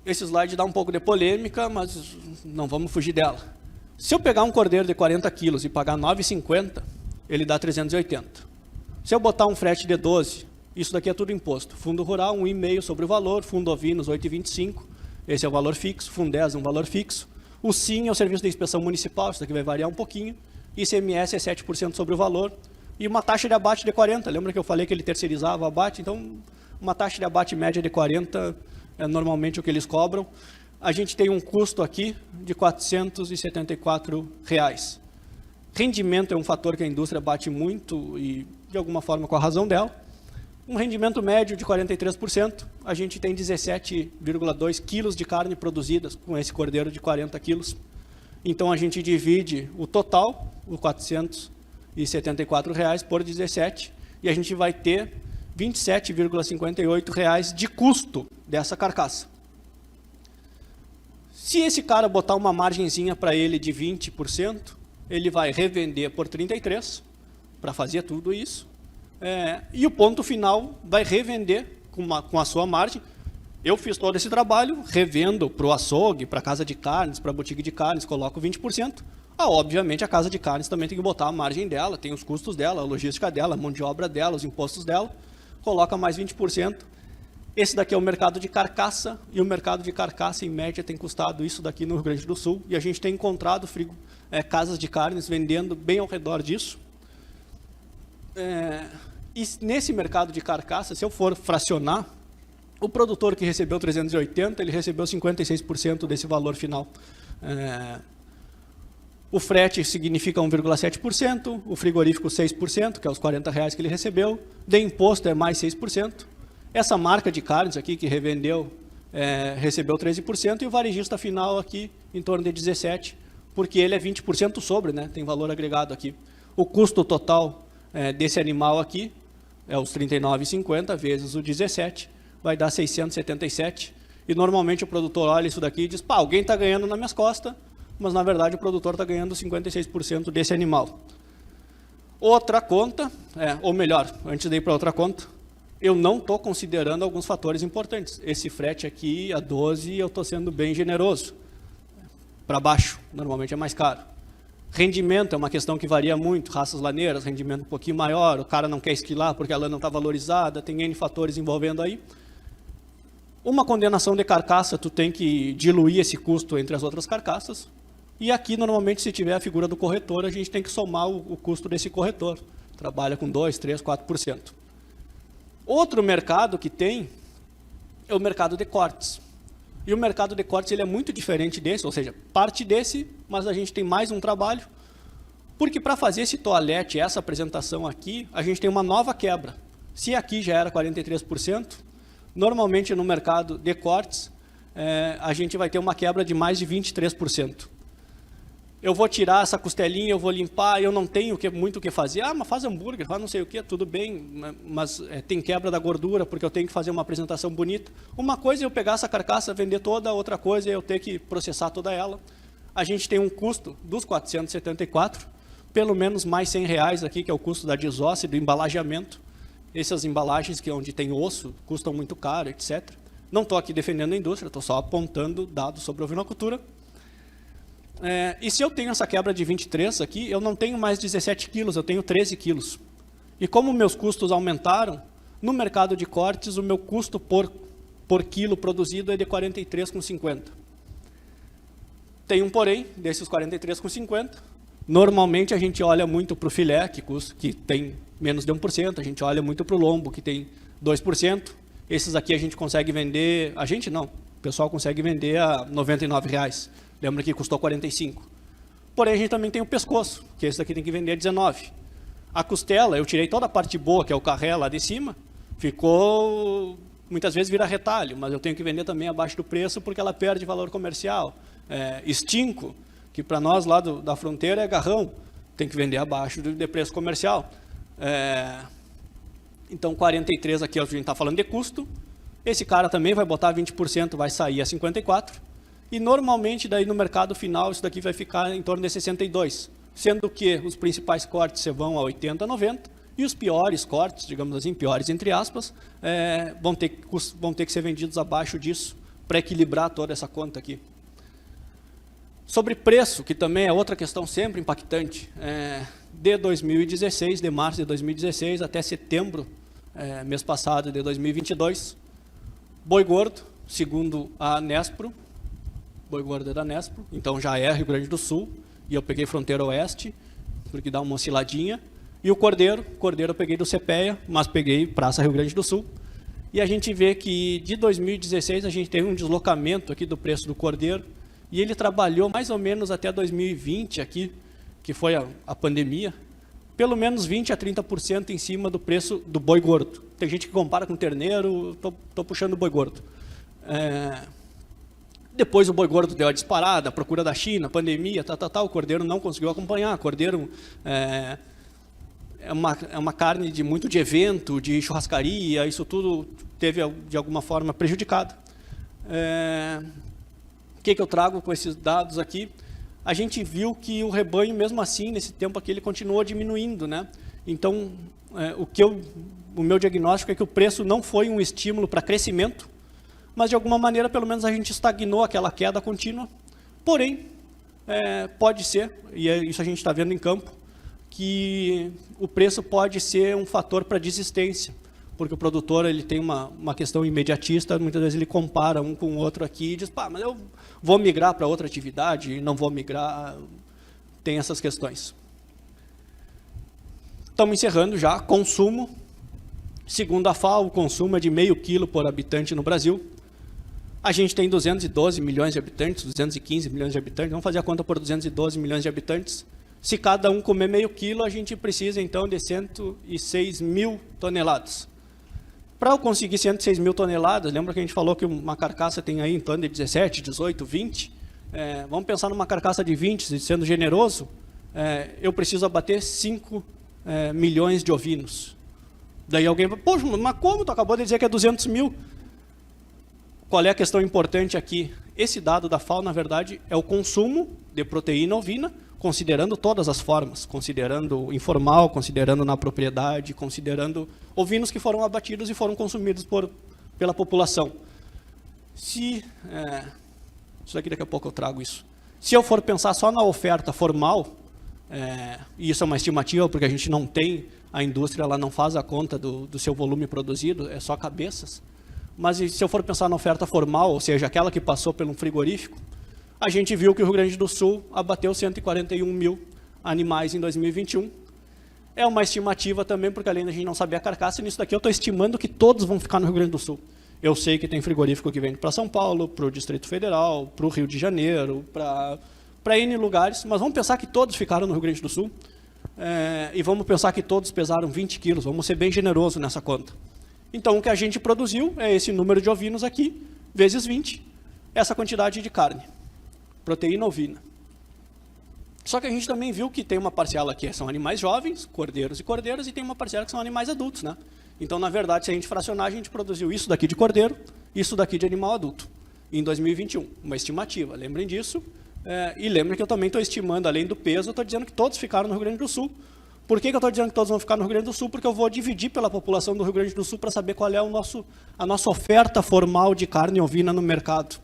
Esse slide dá um pouco de polêmica, mas não vamos fugir dela. Se eu pegar um cordeiro de 40 quilos e pagar 9,50, ele dá 380. Se eu botar um frete de 12, isso daqui é tudo imposto. Fundo rural, 1,5 sobre o valor, fundo ovinos, 8,25, esse é o valor fixo, Fundez, um valor fixo. O SIM é o serviço de inspeção municipal, isso daqui vai variar um pouquinho. ICMS é 7% sobre o valor. E uma taxa de abate de 40, lembra que eu falei que ele terceirizava o abate? Então, uma taxa de abate média de 40 é normalmente o que eles cobram. A gente tem um custo aqui de R$ 474. Rendimento é um fator que a indústria bate muito e, de alguma forma, com a razão dela. Um rendimento médio de 43%. A gente tem 17,2 quilos de carne produzidas com esse cordeiro de 40 quilos. Então, a gente divide o total, o R$ 474, por 17, e a gente vai ter R$ 27,58 de custo dessa carcaça. Se esse cara botar uma margenzinha para ele de 20%, ele vai revender por 33 para fazer tudo isso. E o ponto final vai revender com a sua margem. Eu fiz todo esse trabalho, revendo para o açougue, para a casa de carnes, para a boutique de carnes, coloco 20%. Obviamente, a casa de carnes também tem que botar a margem dela, tem os custos dela, a logística dela, a mão de obra dela, os impostos dela. Coloca mais 20%. Esse daqui é o mercado de carcaça, e o mercado de carcaça, em média, tem custado isso daqui no Rio Grande do Sul. E a gente tem encontrado casas de carnes vendendo bem ao redor disso. E nesse mercado de carcaça, se eu for fracionar, o produtor que recebeu 380, ele recebeu 56% desse valor final. O frete significa 1,7%, o frigorífico 6%, que é os R$ 40 que ele recebeu, de imposto é mais 6%. Essa marca de carnes aqui que revendeu recebeu 13%, e o varejista final aqui em torno de 17%, porque ele é 20% sobre, né? Tem valor agregado aqui. O custo total desse animal aqui é os R$ 39,50 vezes o 17%, vai dar 677, e normalmente o produtor olha isso daqui e diz, alguém está ganhando nas minhas costas, mas na verdade o produtor está ganhando 56% desse animal. Outra conta, ou melhor, antes de ir para outra conta, eu não estou considerando alguns fatores importantes. Esse frete aqui, a 12, eu estou sendo bem generoso. Para baixo, normalmente é mais caro. Rendimento é uma questão que varia muito, raças laneiras, rendimento um pouquinho maior, o cara não quer esquilar porque a lã não está valorizada, tem N fatores envolvendo aí. Uma condenação de carcaça, tu tem que diluir esse custo entre as outras carcaças. E aqui, normalmente, se tiver a figura do corretor, a gente tem que somar o custo desse corretor. Trabalha com 2%, 3%, 4%. Outro mercado que tem é o mercado de cortes. E o mercado de cortes ele é muito diferente desse, ou seja, parte desse, mas a gente tem mais um trabalho. Porque para fazer esse toalete, essa apresentação aqui, a gente tem uma nova quebra. Se aqui já era 43%, normalmente no mercado de cortes, a gente vai ter uma quebra de mais de 23%. Eu vou tirar essa costelinha, eu vou limpar, eu não tenho muito o que fazer. Mas faz hambúrguer, faz não sei o que, tudo bem, mas tem quebra da gordura, porque eu tenho que fazer uma apresentação bonita. Uma coisa é eu pegar essa carcaça, vender toda, outra coisa é eu ter que processar toda ela. A gente tem um custo dos 474, pelo menos mais R$100 aqui, que é o custo da desóssea, do embalageamento. Essas embalagens que onde tem osso custam muito caro, etc. Não estou aqui defendendo a indústria, estou só apontando dados sobre a ovinocultura. E se eu tenho essa quebra de 23 aqui, eu não tenho mais 17 quilos, eu tenho 13 quilos. E como meus custos aumentaram, no mercado de cortes, o meu custo por quilo produzido é de 43,50. Tem um porém, desses 43,50, normalmente a gente olha muito para o filé, que tem menos de 1%, a gente olha muito para o lombo, que tem 2%. Esses aqui a gente consegue vender, a gente não, o pessoal consegue vender a R$99. Lembra que custou 45. Porém, a gente também tem o pescoço, que esse daqui tem que vender a 19. A costela, eu tirei toda a parte boa, que é o carré lá de cima, ficou, muitas vezes vira retalho, mas eu tenho que vender também abaixo do preço, porque ela perde valor comercial. Estinco, que para nós lá da fronteira é garrão, tem que vender abaixo de preço comercial. Então, 43 aqui a gente está falando de custo. Esse cara também vai botar 20%, vai sair a 54. E normalmente, daí no mercado final, isso daqui vai ficar em torno de 62. Sendo que os principais cortes vão a 80, 90. E os piores cortes, digamos assim, piores entre aspas, vão ter que ser vendidos abaixo disso, para equilibrar toda essa conta aqui. Sobre preço, que também é outra questão sempre impactante, de 2016, de março de 2016 até setembro, mês passado de 2022, boi gordo, segundo a Nespro, boi gordo é da Nespro, então já é Rio Grande do Sul, e eu peguei fronteira oeste, porque dá uma osciladinha, e o cordeiro eu peguei do CPEA, mas peguei Praça Rio Grande do Sul, e a gente vê que de 2016 a gente teve um deslocamento aqui do preço do cordeiro, e ele trabalhou mais ou menos até 2020 aqui, que foi a pandemia, pelo menos 20% a 30% em cima do preço do boi gordo. Tem gente que compara com terneiro, estou puxando o boi gordo. Depois o boi gordo deu a disparada, a procura da China, pandemia, o cordeiro não conseguiu acompanhar. O cordeiro é uma carne muito de evento, de churrascaria, isso tudo teve de alguma forma prejudicado. O que eu trago com esses dados aqui? A gente viu que o rebanho, mesmo assim, nesse tempo aqui, ele continuou diminuindo, né? Então, o meu diagnóstico é que o preço não foi um estímulo para crescimento, mas de alguma maneira, pelo menos, a gente estagnou aquela queda contínua. Porém, pode ser, e isso a gente está vendo em campo, que o preço pode ser um fator para desistência, porque o produtor ele tem uma questão imediatista, muitas vezes ele compara um com o outro aqui e diz, mas eu vou migrar para outra atividade, não vou migrar, tem essas questões. Estamos encerrando já, consumo. Segundo a FAO, o consumo é de meio quilo por habitante no Brasil. A gente tem 212 milhões de habitantes, 215 milhões de habitantes, vamos fazer a conta por 212 milhões de habitantes. Se cada um comer meio quilo, a gente precisa então de 106 mil toneladas. Para eu conseguir 106 mil toneladas, lembra que a gente falou que uma carcaça tem aí em torno de 17, 18, 20? Vamos pensar numa carcaça de 20, sendo generoso, eu preciso abater 5 milhões de ovinos. Daí alguém vai, poxa, mas como? Tu acabou de dizer que é 200 mil. Qual é a questão importante aqui? Esse dado da FAO, na verdade, é o consumo de proteína ovina, considerando todas as formas, considerando informal, considerando na propriedade, considerando ovinos que foram abatidos e foram consumidos pela população. Isso aqui daqui a pouco eu trago isso. Se eu for pensar só na oferta formal, e isso é uma estimativa porque a gente não tem, a indústria ela não faz a conta do seu volume produzido, é só cabeças. Mas se eu for pensar na oferta formal, ou seja, aquela que passou pelo frigorífico, a gente viu que o Rio Grande do Sul abateu 141 mil animais em 2021. É uma estimativa também, porque além da gente não saber a carcaça, nisso daqui eu estou estimando que todos vão ficar no Rio Grande do Sul. Eu sei que tem frigorífico que vende para São Paulo, para o Distrito Federal, para o Rio de Janeiro, para N lugares, mas vamos pensar que todos ficaram no Rio Grande do Sul, e vamos pensar que todos pesaram 20 quilos, vamos ser bem generosos nessa conta. Então, o que a gente produziu é esse número de ovinos aqui, vezes 20, essa quantidade de carne, proteína ovina. Só que a gente também viu que tem uma parcela que são animais jovens, cordeiros e cordeiras, e tem uma parcela que são animais adultos, né? Então, na verdade, se a gente fracionar, a gente produziu isso daqui de cordeiro, isso daqui de animal adulto, em 2021. Uma estimativa, lembrem disso, E lembra que eu também estou estimando, além do peso, eu estou dizendo que todos ficaram no Rio Grande do Sul. Por que eu estou dizendo que todos vão ficar no Rio Grande do Sul? Porque eu vou dividir pela população do Rio Grande do Sul para saber qual é a nossa oferta formal de carne ovina no mercado.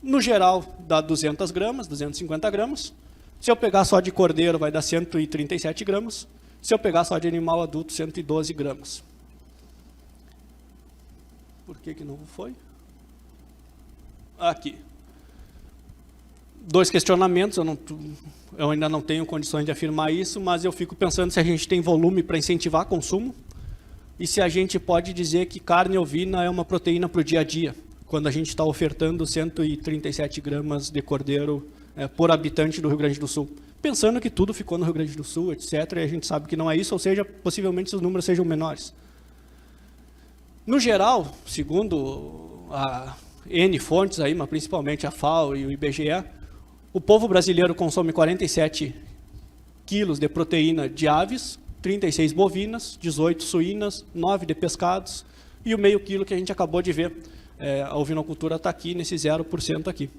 No geral, dá 200 gramas, 250 gramas. Se eu pegar só de cordeiro, vai dar 137 gramas. Se eu pegar só de animal adulto, 112 gramas. Por que não foi? Aqui. 2 questionamentos, eu ainda não tenho condições de afirmar isso, mas eu fico pensando se a gente tem volume para incentivar consumo e se a gente pode dizer que carne ovina é uma proteína para o dia a dia, quando a gente está ofertando 137 gramas de cordeiro por habitante do Rio Grande do Sul. Pensando que tudo ficou no Rio Grande do Sul, etc., e a gente sabe que não é isso, ou seja, possivelmente os números sejam menores. No geral, segundo a N fontes, aí, mas principalmente a FAO e o IBGE, o povo brasileiro consome 47 quilos de proteína de aves, 36 bovinas, 18 suínas, 9 de pescados e o meio quilo que a gente acabou de ver. A ovinocultura está aqui, nesse 0% aqui.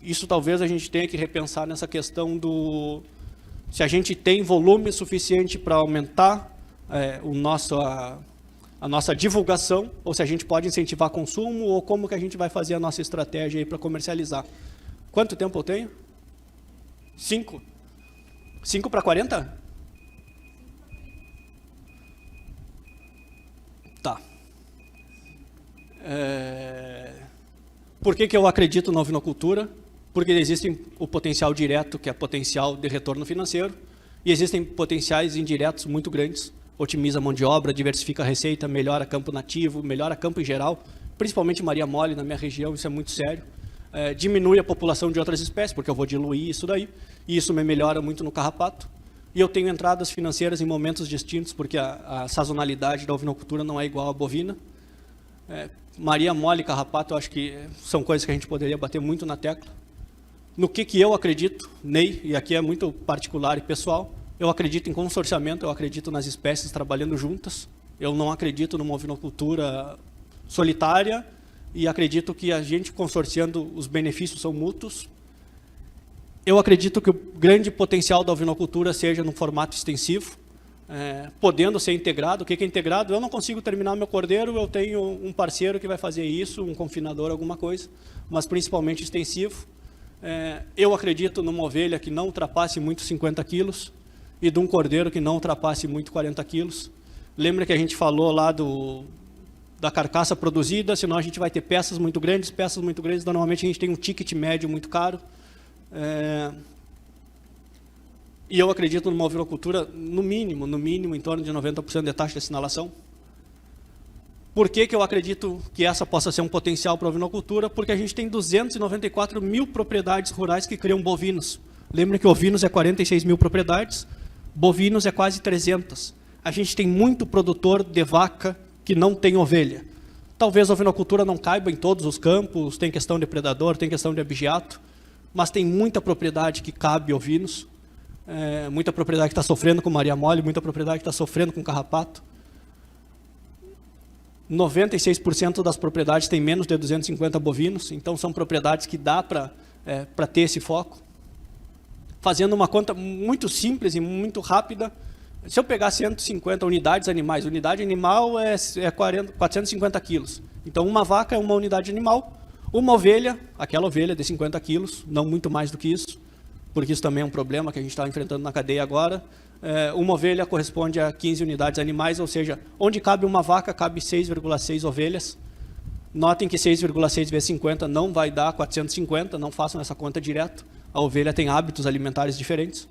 Isso talvez a gente tenha que repensar nessa questão se a gente tem volume suficiente para aumentar a nossa divulgação, ou se a gente pode incentivar consumo, ou como que a gente vai fazer a nossa estratégia para comercializar. Quanto tempo eu tenho? 5? 5 para 40? Tá. Por que eu acredito na ovinocultura? Porque existe o potencial direto, que é potencial de retorno financeiro, e existem potenciais indiretos muito grandes. Otimiza a mão de obra, diversifica a receita, melhora campo nativo, melhora campo em geral, principalmente Maria Mole na minha região, isso é muito sério. Diminui a população de outras espécies, porque eu vou diluir isso daí, e isso me melhora muito no carrapato. E eu tenho entradas financeiras em momentos distintos, porque a sazonalidade da ovinocultura não é igual à bovina. Maria Mole e carrapato, eu acho que são coisas que a gente poderia bater muito na tecla. No que eu acredito, Ney, e aqui é muito particular e pessoal, eu acredito em consorciamento, eu acredito nas espécies trabalhando juntas, eu não acredito numa ovinocultura solitária e acredito que a gente consorciando, os benefícios são mútuos. Eu acredito que o grande potencial da ovinocultura seja no formato extensivo, podendo ser integrado. O que é integrado? Eu não consigo terminar meu cordeiro, eu tenho um parceiro que vai fazer isso, um confinador, alguma coisa, mas principalmente extensivo. Eu acredito numa ovelha que não ultrapasse muito 50 quilos e de um cordeiro que não ultrapasse muito 40 quilos. Lembra que a gente falou lá da carcaça produzida, senão a gente vai ter peças muito grandes, normalmente a gente tem um ticket médio muito caro. E eu acredito numa ovinocultura, no mínimo, em torno de 90% de taxa de assinalação. Por que eu acredito que essa possa ser um potencial para a ovinocultura? Porque a gente tem 294 mil propriedades rurais que criam bovinos. Lembra que ovinos é 46 mil propriedades, bovinos é quase 300. A gente tem muito produtor de vaca que não tem ovelha. Talvez a ovinocultura não caiba em todos os campos, tem questão de predador, tem questão de abigeato, mas tem muita propriedade que cabe ovinos, muita propriedade que está sofrendo com Maria Mole, muita propriedade que está sofrendo com carrapato. 96% das propriedades têm menos de 250 bovinos, então são propriedades que dá para ter esse foco. Fazendo uma conta muito simples e muito rápida, se eu pegar 150 unidades animais, unidade animal é 450 quilos. Então, uma vaca é uma unidade animal, uma ovelha, aquela ovelha de 50 quilos, não muito mais do que isso, porque isso também é um problema que a gente está enfrentando na cadeia agora. Uma ovelha corresponde a 15 unidades animais, ou seja, onde cabe uma vaca, cabe 6,6 ovelhas. Notem que 6,6 vezes 50 não vai dar 450, não façam essa conta direto. A ovelha tem hábitos alimentares diferentes.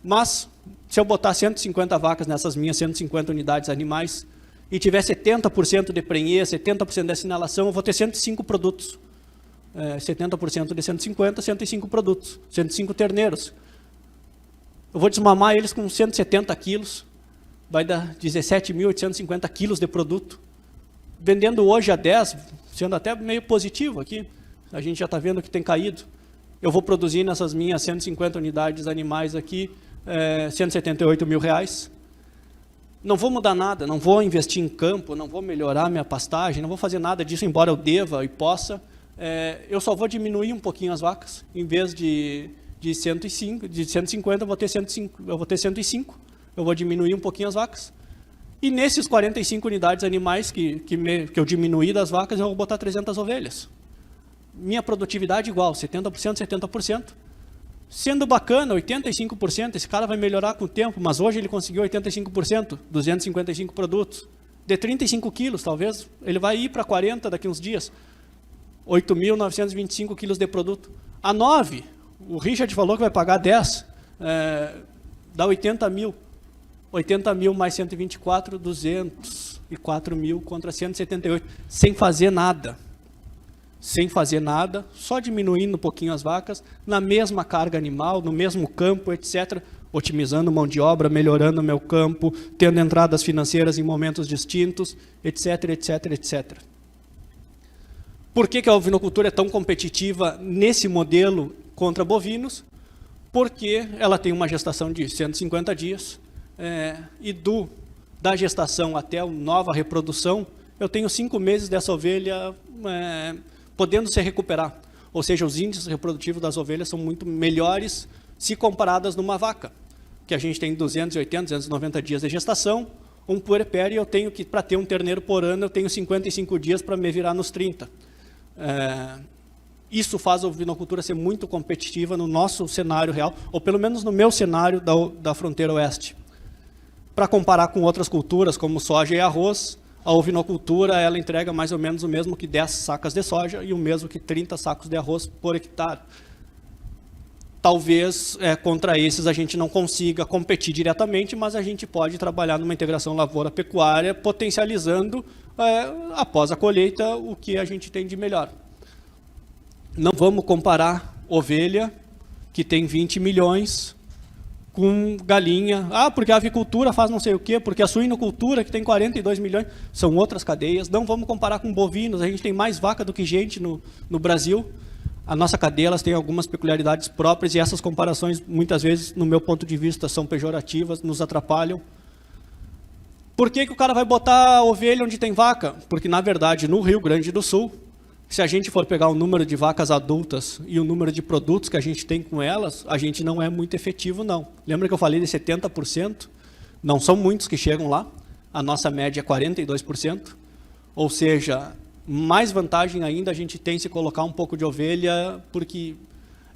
Mas, se eu botar 150 vacas nessas minhas 150 unidades animais e tiver 70% de prenhê, 70% de assinalação, eu vou ter 105 produtos. 70% de 150, 105 produtos, 105 terneiros. Eu vou desmamar eles com 170 quilos, vai dar 17.850 quilos de produto. Vendendo hoje a 10, sendo até meio positivo aqui, a gente já está vendo que tem caído. Eu vou produzir nessas minhas 150 unidades animais aqui, R$178 mil. Não vou mudar nada, não vou investir em campo, não vou melhorar minha pastagem, não vou fazer nada disso, embora eu deva e possa. eu só vou diminuir um pouquinho as vacas. Em vez de 150, eu vou ter 105. Eu vou diminuir um pouquinho as vacas. E nesses 45 unidades animais que eu diminuí das vacas, eu vou botar 300 ovelhas. Minha produtividade igual, 70%, 70%. Sendo bacana, 85%, esse cara vai melhorar com o tempo, mas hoje ele conseguiu 85%, 255 produtos. De 35 quilos, talvez, ele vai ir para 40 daqui uns dias. 8.925 quilos de produto. A 9, o Richard falou que vai pagar 10, dá 80 mil. 80 mil mais 124, 204 mil contra 178, sem fazer nada. Sem fazer nada, só diminuindo um pouquinho as vacas, na mesma carga animal, no mesmo campo, etc., otimizando mão de obra, melhorando o meu campo, tendo entradas financeiras em momentos distintos, etc., etc., etc. Por que a ovinocultura é tão competitiva nesse modelo contra bovinos? Porque ela tem uma gestação de 150 dias, e da gestação até a nova reprodução, eu tenho 5 meses dessa ovelha podendo se recuperar. Ou seja, os índices reprodutivos das ovelhas são muito melhores se comparadas numa vaca, que a gente tem 280, 290 dias de gestação, um puerpério, e eu tenho que, para ter um terneiro por ano, eu tenho 55 dias para me virar nos 30. Isso faz a ovinocultura ser muito competitiva no nosso cenário real, ou pelo menos no meu cenário da fronteira oeste. Para comparar com outras culturas, como soja e arroz, a ovinocultura ela entrega mais ou menos o mesmo que 10 sacas de soja e o mesmo que 30 sacos de arroz por hectare. Talvez contra esses a gente não consiga competir diretamente, mas a gente pode trabalhar numa integração lavoura-pecuária, potencializando, após a colheita, o que a gente tem de melhor. Não vamos comparar ovelha, que tem 20 milhões, com galinha. Porque a avicultura faz não sei o quê, porque a suinocultura, que tem 42 milhões, são outras cadeias. Não vamos comparar com bovinos, a gente tem mais vaca do que gente no Brasil. A nossa cadeia elas tem algumas peculiaridades próprias e essas comparações, muitas vezes, no meu ponto de vista, são pejorativas, nos atrapalham. Por que o cara vai botar ovelha onde tem vaca? Porque, na verdade, no Rio Grande do Sul, se a gente for pegar o número de vacas adultas e o número de produtos que a gente tem com elas, a gente não é muito efetivo, não. Lembra que eu falei de 70%? Não são muitos que chegam lá. A nossa média é 42%. Ou seja, mais vantagem ainda a gente tem se colocar um pouco de ovelha, porque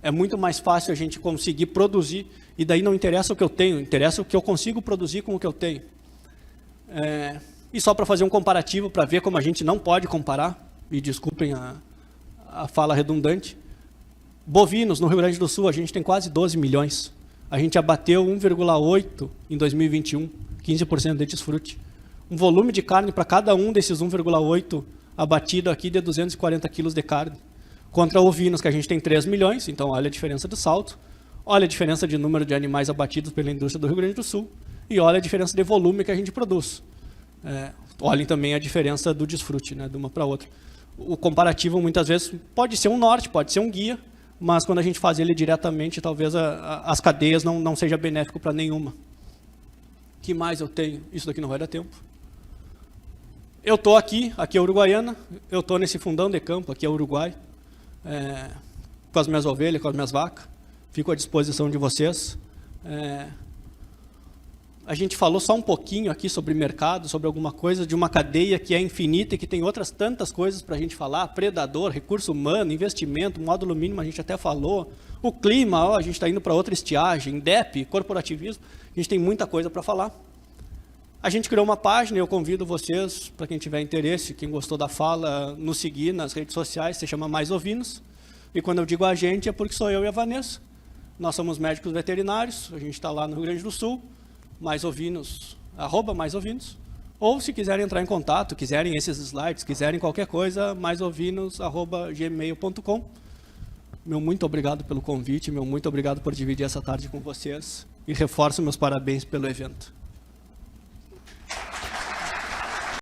é muito mais fácil a gente conseguir produzir, e daí não interessa o que eu tenho, interessa o que eu consigo produzir com o que eu tenho. E só para fazer um comparativo, para ver como a gente não pode comparar, e desculpem a fala redundante, bovinos no Rio Grande do Sul, a gente tem quase 12 milhões. A gente abateu 1,8 em 2021, 15% de desfrute. Um volume de carne para cada um desses 1,8 abatido aqui de 240 quilos de carne. Contra ovinos, que a gente tem 3 milhões, então olha a diferença do salto, olha a diferença de número de animais abatidos pela indústria do Rio Grande do Sul, e olha a diferença de volume que a gente produz. Olhem também a diferença do desfrute, né, de uma para outra. O comparativo, muitas vezes, pode ser um norte, pode ser um guia, mas quando a gente faz ele diretamente, talvez as cadeias não seja benéfico para nenhuma. O que mais eu tenho? Isso daqui não vai dar tempo. Eu estou aqui é Uruguaiana, eu estou nesse fundão de campo, aqui é Uruguai, com as minhas ovelhas, com as minhas vacas. Fico à disposição de vocês. A gente falou só um pouquinho aqui sobre mercado, sobre alguma coisa de uma cadeia que é infinita e que tem outras tantas coisas para a gente falar, predador, recurso humano, investimento, módulo mínimo, a gente até falou, o clima, a gente está indo para outra estiagem, DEP, corporativismo, a gente tem muita coisa para falar. A gente criou uma página, eu convido vocês, para quem tiver interesse, quem gostou da fala, nos seguir nas redes sociais, se chama Mais Ovinos, e quando eu digo a gente é porque sou eu e a Vanessa, nós somos médicos veterinários, a gente está lá no Rio Grande do Sul, Mais Ovinos, @maisovinos, ou se quiserem entrar em contato, quiserem esses slides, quiserem qualquer coisa, maisovinos@gmail.com. Meu muito obrigado pelo convite, meu muito obrigado por dividir essa tarde com vocês e reforço meus parabéns pelo evento.